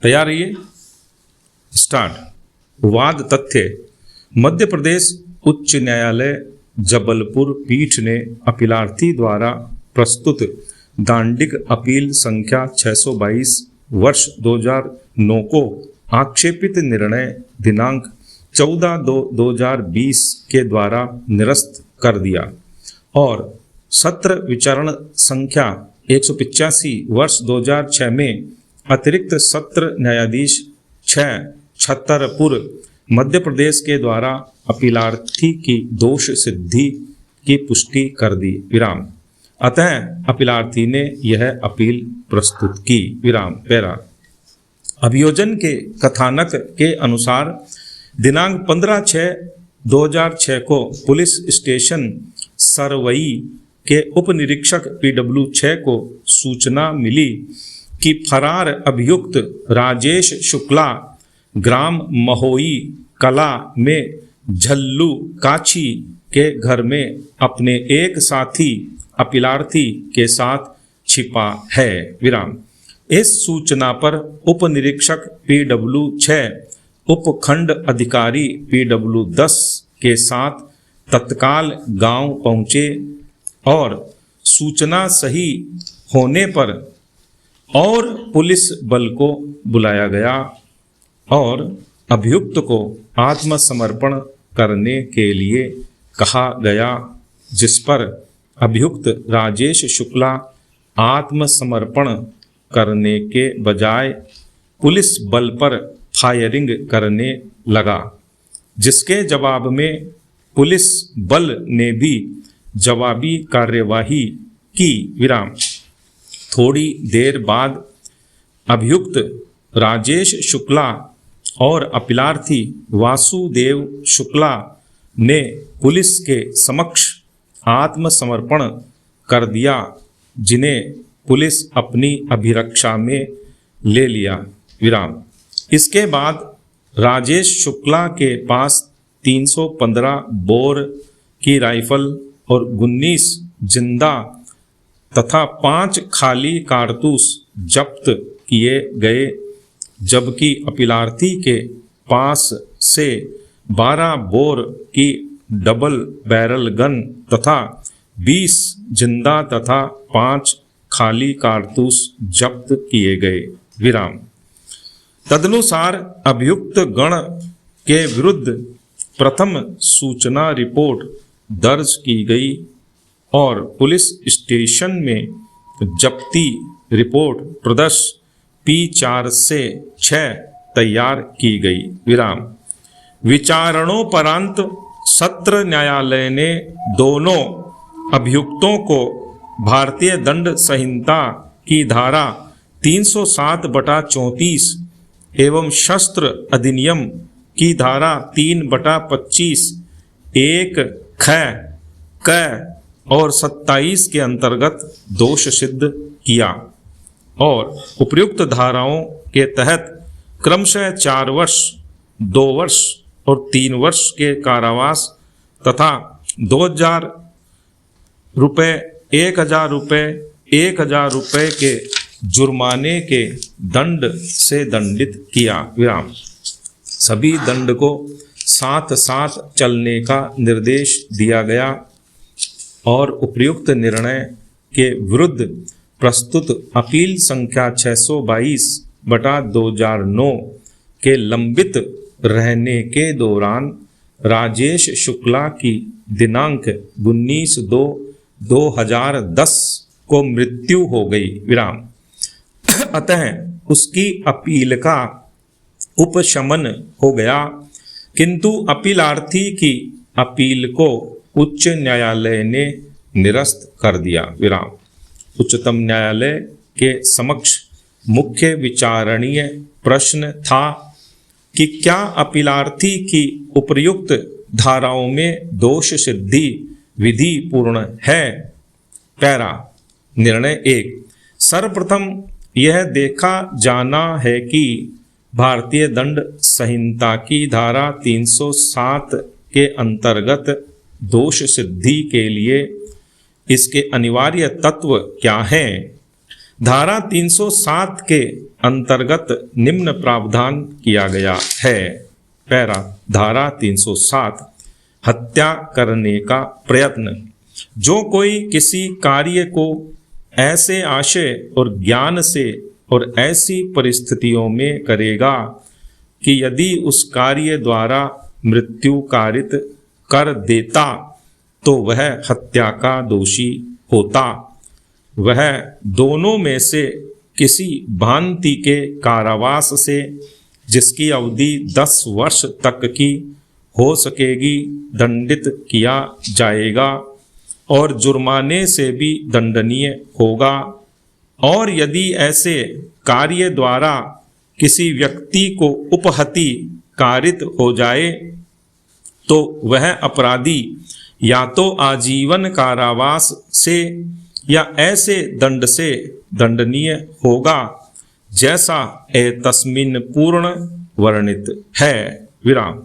तैयार रहिए। स्टार्ट। वाद तथ्य। मध्य प्रदेश उच्च न्यायालय जबलपुर पीठ ने अपीलार्थी द्वारा प्रस्तुत दांडिक अपील संख्या 622 वर्ष 2009 को आक्षेपित निर्णय दिनांक 14/2/2020 के द्वारा निरस्त कर दिया और सत्र विचारण संख्या 185 वर्ष 2006 में अतिरिक्त सत्र न्यायाधीश 6 छतरपुर मध्य प्रदेश के द्वारा अपीलार्थी की दोष सिद्धि की पुष्टि कर दी। विराम। अतः अपीलार्थी ने यह अपील प्रस्तुत की। विराम। पैरा। अभियोजन के कथानक के अनुसार दिनांक 15/6/2006 को पुलिस स्टेशन सरवई के उप निरीक्षक PW6 को सूचना मिली कि फरार अभियुक्त राजेश शुक्ला ग्राम महोई कला में झल्लू काछी के घर में अपने एक साथी अपीलार्थी के साथ छिपा है। विराम। इस सूचना पर उप निरीक्षक PW6 उपखंड अधिकारी PW10 के साथ तत्काल गांव पहुंचे और सूचना सही होने पर और पुलिस बल को बुलाया गया और अभियुक्त को आत्मसमर्पण करने के लिए कहा गया, जिस पर अभियुक्त राजेश शुक्ला आत्मसमर्पण करने के बजाय पुलिस बल पर फायरिंग करने लगा, जिसके जवाब में पुलिस बल ने भी जवाबी कार्यवाही की। विराम। थोड़ी देर बाद अभियुक्त राजेश शुक्ला और अपीलार्थी वासुदेव शुक्ला ने पुलिस के समक्ष आत्मसमर्पण कर दिया, जिन्हें पुलिस अपनी अभिरक्षा में ले लिया। विराम। इसके बाद राजेश शुक्ला के पास 315 बोर की राइफल और 19 जिंदा तथा 5 खाली कारतूस जब्त किए गए, जबकि अपीलार्थी के पास से 12 बोर की डबल बैरल गन तथा 20 जिंदा तथा 5 खाली कारतूस जब्त किए गए। विराम। तदनुसार अभियुक्त गण के विरुद्ध प्रथम सूचना रिपोर्ट दर्ज की गई और पुलिस स्टेशन में जब्ती रिपोर्ट प्रदर्श P4 से 6 तैयार की गई। विराम। विचारणोपरांत सत्र न्यायालय ने दोनों अभियुक्तों को भारतीय दंड संहिता की धारा 307/34 एवं शस्त्र अधिनियम की धारा 3/25 1 ख क और 27 के अंतर्गत दोष सिद्ध किया और उपर्युक्त धाराओं के तहत क्रमशः 4 वर्ष, 2 वर्ष और 3 वर्ष के कारावास तथा 2000 रुपये, 1000 रुपये, 1000 रुपये के जुर्माने के दंड से दंडित किया। विराम। सभी दंड को साथ साथ चलने का निर्देश दिया गया और उपर्युक्त निर्णय के विरुद्ध प्रस्तुत अपील संख्या 622/2009 के लंबित रहने के दौरान राजेश शुक्ला की दिनांक 19/2/2010 को मृत्यु हो गई। विराम। अतः उसकी अपील का उपशमन हो गया, किंतु अपीलार्थी की अपील को उच्च न्यायालय ने निरस्त कर दिया। विराम। उच्चतम न्यायालय के समक्ष मुख्य विचारणीय प्रश्न था कि क्या अपीलार्थी की उपर्युक्त धाराओं में दोष सिद्धि विधि पूर्ण है। पैरा। निर्णय 1। सर्वप्रथम यह देखा जाना है कि भारतीय दंड संहिता की धारा 307 के अंतर्गत दोष सिद्धि के लिए इसके अनिवार्य तत्व क्या हैं। धारा 307 के अंतर्गत निम्न प्रावधान किया गया है। पैरा धारा 307 हत्या करने का प्रयत्न। जो कोई किसी कार्य को ऐसे आशय और ज्ञान से और ऐसी परिस्थितियों में करेगा कि यदि उस कार्य द्वारा मृत्यु कारित कर देता तो वह हत्या का दोषी होता। वह दोनों में से किसी भांति के कारावास से, जिसकी अवधि 10 वर्ष तक की हो सकेगी, दंडित किया जाएगा और जुर्माने से भी दंडनीय होगा। और यदि ऐसे कार्य द्वारा किसी व्यक्ति को उपहति कारित हो जाए तो वह अपराधी या तो आजीवन कारावास से या ऐसे दंड से दंडनीय होगा जैसा एतस्मिन् पूर्ण वर्णित है। विराम।